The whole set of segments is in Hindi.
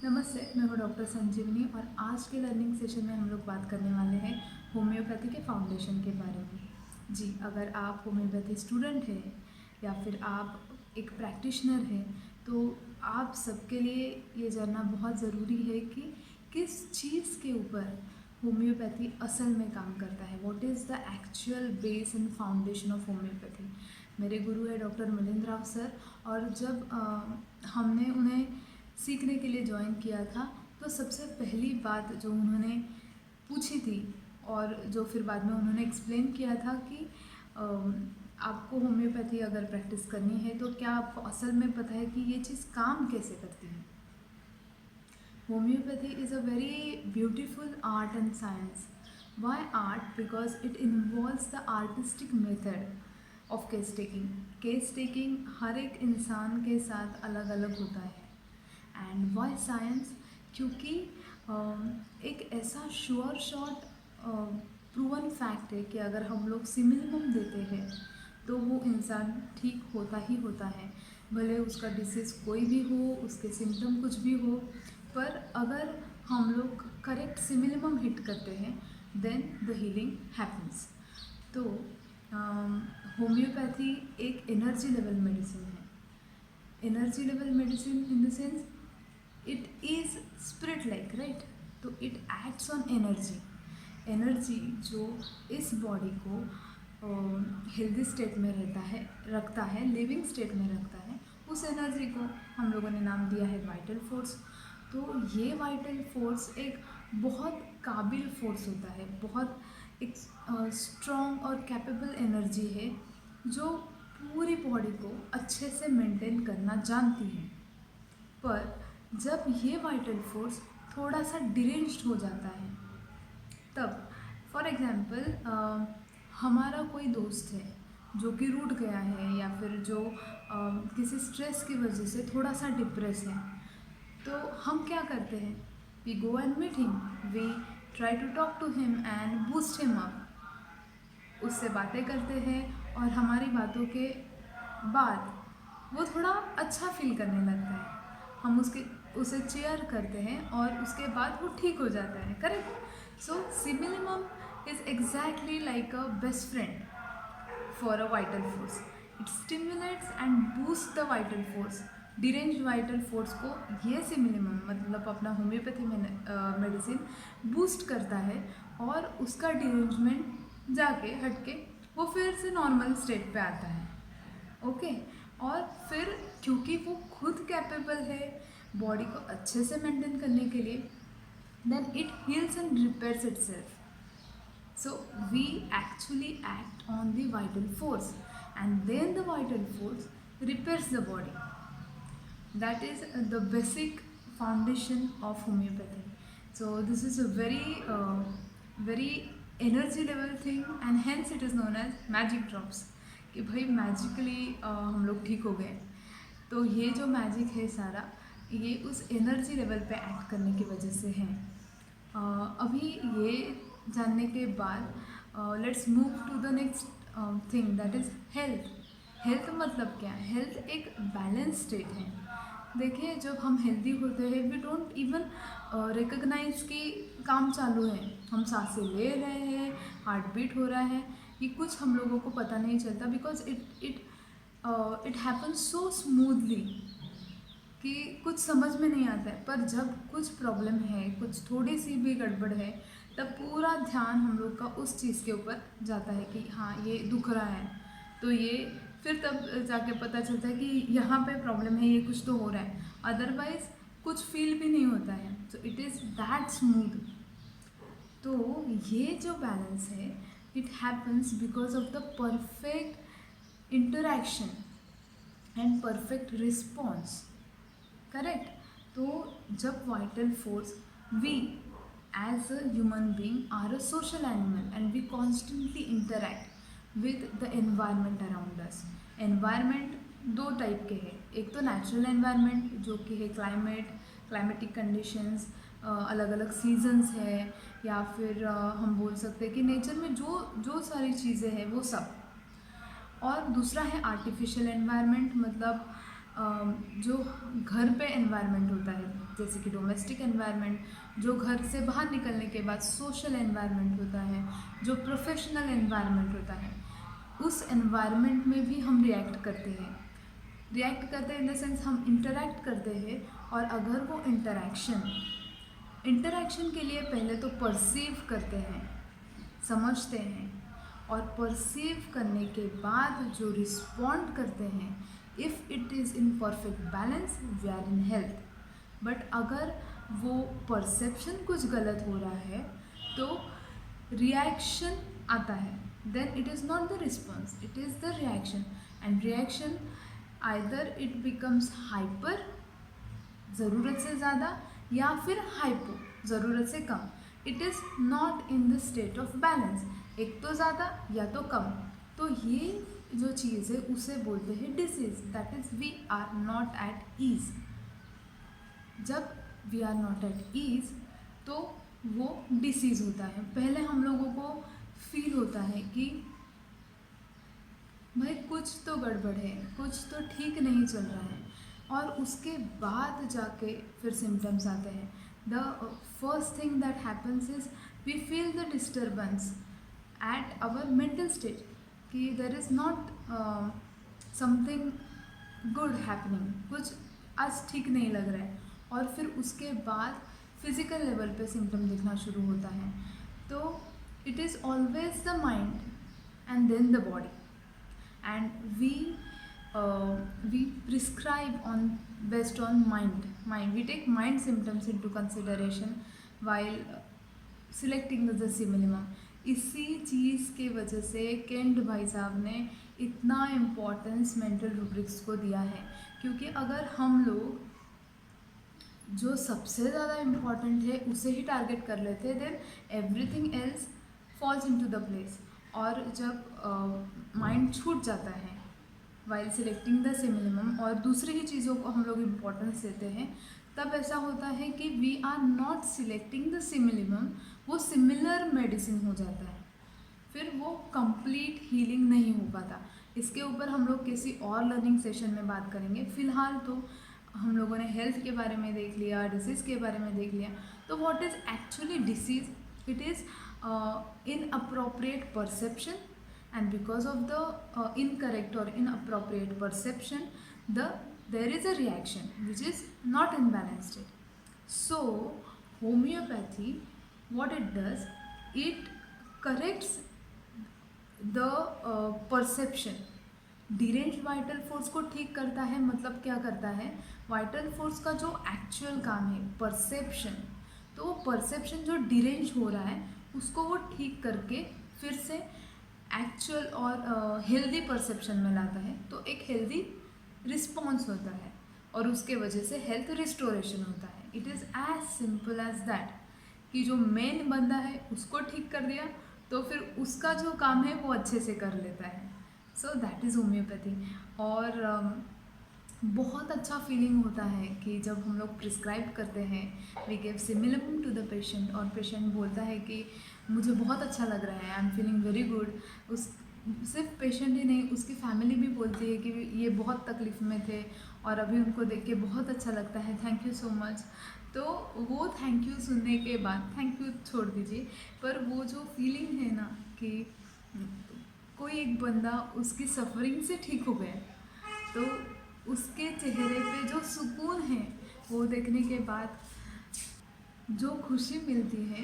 नमस्ते, मैं हूँ डॉक्टर संजीवनी और आज के लर्निंग सेशन में हम लोग बात करने वाले हैं होम्योपैथी के फाउंडेशन के बारे में। जी, अगर आप होम्योपैथी स्टूडेंट हैं या फिर आप एक प्रैक्टिशनर हैं तो आप सबके लिए ये जानना बहुत ज़रूरी है कि किस चीज़ के ऊपर होम्योपैथी असल में काम करता है। What is the actual base and foundation of homeopathy. मेरे गुरु है डॉक्टर मिलिंद राव सर, और जब हमने उन्हें सीखने के लिए ज्वाइन किया था तो सबसे पहली बात जो उन्होंने पूछी थी और जो फिर बाद में उन्होंने एक्सप्लेन किया था कि आपको होम्योपैथी अगर प्रैक्टिस करनी है तो क्या आपको असल में पता है कि ये चीज़ काम कैसे करती है। Homeopathy is a very beautiful art and science. Why art? Because it involves the artistic method of case taking. Case taking हर एक इंसान के साथ अलग अलग होता है। And why science? क्योंकि एक ऐसा श्योर शॉट प्रूवन फैक्ट है कि अगर हम लोग सिमिलम देते हैं तो वो इंसान ठीक होता ही होता है, भले उसका डिसीज़ कोई भी हो, उसके सिम्टम कुछ भी हो, पर अगर हम लोग करेक्ट सिमिलम हिट करते हैं देन द हीलिंग हैपन्स। तो होम्योपैथी एक एनर्जी लेवल मेडिसिन है। Energy level medicine in the sense it is spirit like, right? तो it acts on energy. Energy जो इस बॉडी को हेल्दी स्टेट में रखता है, लिविंग स्टेट में रखता है, उस एनर्जी को हम लोगों ने नाम दिया है वाइटल फोर्स। तो ये वाइटल फोर्स एक बहुत काबिल फोर्स होता है, बहुत एक स्ट्रॉन्ग और कैपेबल एनर्जी है जो पूरी बॉडी को अच्छे से मेंटेन करना जानती है। पर जब ये वाइटल फोर्स थोड़ा सा डिरेंज्ड हो जाता है तब, फॉर एग्जांपल, हमारा कोई दोस्त है जो कि रूठ गया है या फिर जो किसी स्ट्रेस की वजह से थोड़ा सा डिप्रेस है, तो हम क्या करते हैं? We go and meet him, we try to talk to him and boost him up. उससे बातें करते हैं और हमारी बातों के बाद वो थोड़ा अच्छा फील करने लगता है। हम उसे चेयर करते हैं और उसके बाद वो ठीक हो जाता है, correct? So similimum is exactly like a best friend for a vital force. It stimulates and boosts the vital force. Derange vital force को ये सिमिलिमम मतलब अपना होम्योपैथी मेडिसिन बूस्ट करता है और उसका डिरेंजमेंट जाके हटके वो फिर से नॉर्मल स्टेट पे आता है। ओके? और फिर क्योंकि वो खुद कैपेबल है बॉडी को अच्छे से मेंटेन करने के लिए, then it heals and repairs itself. So we actually act on the vital force and then the vital force repairs the body. That is the basic foundation of homeopathy. So this is a very energy level thing and hence it is known as magic drops. कि भाई मैजिकली हम लोग ठीक हो गए। तो ये जो मैजिक है सारा, ये उस एनर्जी लेवल पे एक्ट करने की वजह से है। अभी ये जानने के बाद let's move to the next thing, that is health. Health मतलब क्या है? हेल्थ एक बैलेंस स्टेट है। देखिए, जब हम हेल्दी होते हैं वी डोंट इवन रिकग्नाइज कि काम चालू है, हम सांसें ले रहे हैं, हार्ट बीट हो रहा है, ये कुछ हम लोगों को पता नहीं चलता because it happens so smoothly कि कुछ समझ में नहीं आता है। पर जब कुछ प्रॉब्लम है, कुछ थोड़ी सी भी गड़बड़ है, तब पूरा ध्यान हम लोग का उस चीज़ के ऊपर जाता है कि हाँ ये दुख रहा है, तो ये फिर तब जाके पता चलता है कि यहाँ पे प्रॉब्लम है, ये कुछ तो हो रहा है, अदरवाइज कुछ फील भी नहीं होता है। So it is that smooth. तो ये जो बैलेंस है it happens because of the perfect interaction and perfect response, correct? तो जब vital force, we as a human being are a social animal and we constantly interact with the environment around us. Environment दो टाइप के हैं, एक तो नेचुरल एनवायरमेंट जो कि है क्लाइमेटिक कंडीशंस, अलग अलग सीजन्स है, या फिर हम बोल सकते हैं कि नेचर में जो जो सारी चीज़ें हैं वो सब। और दूसरा है आर्टिफिशियल एनवायरनमेंट, मतलब जो घर पे एनवायरनमेंट होता है, जैसे कि डोमेस्टिक एनवायरनमेंट, जो घर से बाहर निकलने के बाद सोशल एनवायरनमेंट होता है, जो प्रोफेशनल एनवायरनमेंट होता है, उस एनवायरनमेंट में भी हम रिएक्ट करते हैं। रिएक्ट करते हैं इन द सेंस हम इंटरेक्ट करते हैं, और अगर वो इंटरेक्शन के लिए पहले तो परसीव करते हैं, समझते हैं, और परसीव करने के बाद जो रिस्पॉन्ड करते हैं, if it is in perfect balance, we are in health. But अगर वो परसेप्शन कुछ गलत हो रहा है तो रिएक्शन आता है, then it is not the response, it is the reaction. And reaction either it becomes hyper, ज़रूरत से ज़्यादा, या फिर हाइपो, ज़रूरत से कम। It is not in the state of balance, एक तो ज़्यादा या तो कम। तो ये जो चीज़ है उसे बोलते हैं disease, that is we are not at ease. जब we are not at ease तो वो डिसीज़ होता है। पहले हम लोगों को फील होता है कि भाई कुछ तो गड़बड़ है, कुछ तो ठीक नहीं चल रहा है, और उसके बाद जाके फिर सिम्टम्स आते हैं। The first thing that happens is we feel the disturbance at our mental state, कि there is not something good happening, कुछ आज ठीक नहीं लग रहा है, और फिर उसके बाद फिज़िकल लेवल पे सिम्टम दिखना शुरू होता है। तो it is always the mind and then the body, and we prescribe on based on mind. We take mind symptoms into consideration while selecting the minimum. इसी चीज़ के वजह से केंट भाई साहब ने इतना इम्पोर्टेंस मेंटल रूब्रिक्स को दिया है, क्योंकि अगर हम लोग जो सबसे ज़्यादा इम्पॉर्टेंट है उसे ही टारगेट कर लेते हैं, then everything else falls into the place. और जब माइंड छूट जाता है वाइल सिलेक्टिंग द सिमिलिमम और दूसरी ही चीज़ों को हम लोग इम्पोर्टेंस देते हैं, तब ऐसा होता है कि we are not selecting the similimum, वो सिमिलर मेडिसिन हो जाता है, फिर वो कंप्लीट हीलिंग नहीं हो पाता। इसके ऊपर हम लोग किसी और लर्निंग सेशन में बात करेंगे। फ़िलहाल तो हम लोगों ने हेल्थ के बारे में देख लिया, डिसीज़ के बारे में देख लिया। तो what is actually disease? It is inappropriate perception, and because of the incorrect or inappropriate perception, there is a reaction which is not in balanced state. So homeopathy, what it does, it corrects the perception. Deranged vital force को ठीक करता है। मतलब क्या करता है? वाइटल फोर्स का जो एक्चुअल काम है परसेप्शन, तो वो परसेप्शन जो डिरेंज हो रहा है उसको वो ठीक करके फिर से एक्चुअल और हेल्दी परसेप्शन में लाता है। तो एक हेल्दी रिस्पॉन्स होता है और उसके वजह से हेल्थ रिस्टोरेशन होता है। It is as simple as that, कि जो मेन बंदा है उसको ठीक कर दिया तो फिर उसका जो काम है वो अच्छे से कर लेता है। So that is homeopathy. और बहुत अच्छा फीलिंग होता है कि जब हम लोग प्रिस्क्राइब करते हैं, we give simillimum to the patient, और पेशेंट बोलता है कि मुझे बहुत अच्छा लग रहा है, I am feeling very good. उस सिर्फ पेशेंट ही नहीं, उसकी फैमिली भी बोलती है कि ये बहुत तकलीफ़ में थे और अभी उनको देख के बहुत अच्छा लगता है, थैंक यू सो मच। तो वो थैंक यू सुनने के बाद, थैंक यू छोड़ दीजिए, पर वो जो फीलिंग है ना कि कोई एक बंदा उसकी सफरिंग से ठीक हो गया, तो उसके चेहरे पे जो सुकून है वो देखने के बाद जो खुशी मिलती है,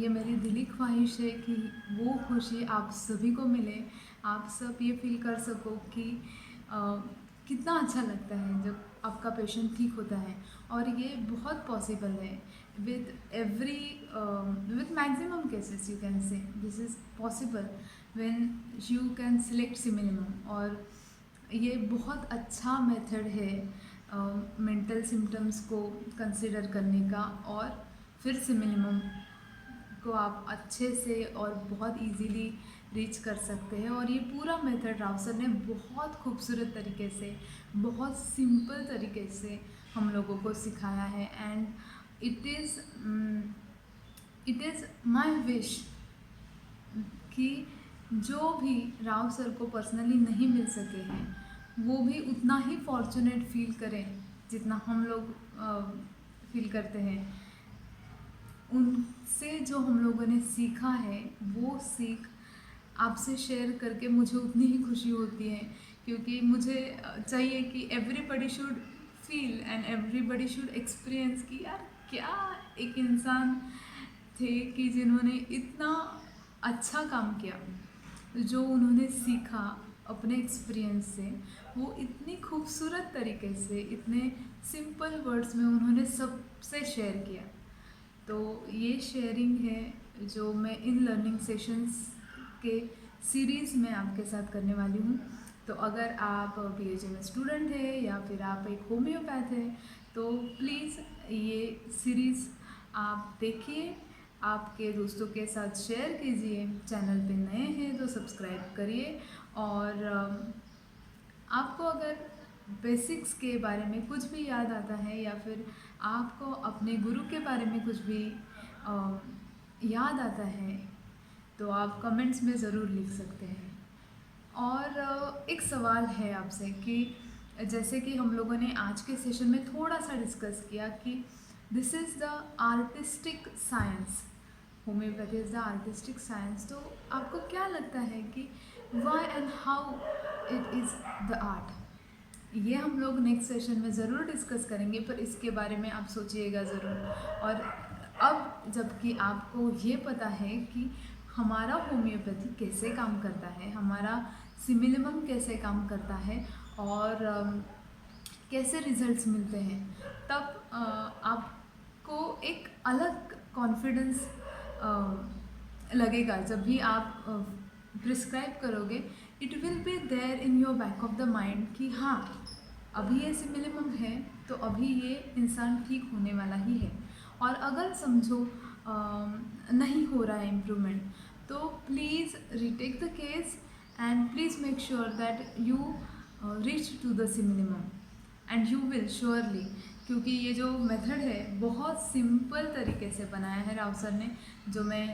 ये मेरी दिली ख्वाहिश है कि वो खुशी आप सभी को मिले। आप सब ये फील कर सको कि कितना अच्छा लगता है जब आपका पेशेंट ठीक होता है। और ये बहुत पॉसिबल है with maximum cases, you can say this is possible when you can select similimum. और ये बहुत अच्छा मेथड है मेंटल सिम्टम्स को कंसिडर करने का, और फिर सिमिलिमम को आप अच्छे से और बहुत इजीली रीच कर सकते हैं। और ये पूरा मेथड राव सर ने बहुत खूबसूरत तरीके से, बहुत सिंपल तरीके से हम लोगों को सिखाया है। And it is my wish कि जो भी राव सर को पर्सनली नहीं मिल सके हैं वो भी उतना ही फॉर्चुनेट फील करें जितना हम लोग फील करते हैं, उनसे जो हम लोगों ने सीखा है वो सीख आपसे शेयर करके मुझे उतनी ही खुशी होती है, क्योंकि मुझे चाहिए कि everybody should feel and everybody should experience कि यार क्या एक इंसान थे कि जिन्होंने इतना अच्छा काम किया, जो उन्होंने सीखा अपने एक्सपीरियंस से, वो इतनी खूबसूरत तरीके से, इतने सिंपल वर्ड्स में उन्होंने सबसे शेयर किया। तो ये शेयरिंग है जो मैं इन लर्निंग सेशंस के सीरीज़ में आपके साथ करने वाली हूँ। तो अगर आप PhD में स्टूडेंट है या फिर आप एक होम्योपैथ है, तो प्लीज़ ये सीरीज़ आप देखिए, आपके दोस्तों के साथ शेयर कीजिए। चैनल पे नए हैं तो सब्सक्राइब करिए, और आपको अगर बेसिक्स के बारे में कुछ भी याद आता है या फिर आपको अपने गुरु के बारे में कुछ भी याद आता है, तो आप कमेंट्स में ज़रूर लिख सकते हैं। और एक सवाल है आपसे कि जैसे कि हम लोगों ने आज के सेशन में थोड़ा सा डिस्कस किया कि this is the artistic science, homeopathy is the artistic science. तो आपको क्या लगता है कि why and how it is the art? ये हम लोग नेक्स्ट सेशन में ज़रूर डिस्कस करेंगे, पर इसके बारे में आप सोचिएगा ज़रूर। और अब जबकि आपको ये पता है कि हमारा होम्योपैथी कैसे काम करता है, हमारा सिमिलिमम कैसे काम करता है, और कैसे रिजल्ट्स मिलते हैं, तब आपको एक अलग कॉन्फिडेंस लगेगा। जब भी आप प्रिस्क्राइब करोगे, it will be there in your back of the mind कि हाँ, अभी ये सिमिलिमम है तो अभी ये इंसान ठीक होने वाला ही है। और अगर समझो नहीं हो रहा है इम्प्रूवमेंट, तो please retake the case and please make sure that you reach to the similimum, and you will surely. क्योंकि ये जो मेथड है बहुत सिंपल तरीके से बनाया है राव सर ने, जो मैं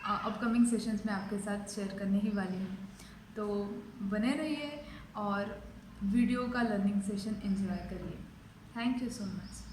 अपकमिंग सेशंस में आपके साथ शेयर करने ही वाली हूँ। तो बने रहिए और वीडियो का लर्निंग सेशन एंजॉय करिए। Thank you so much.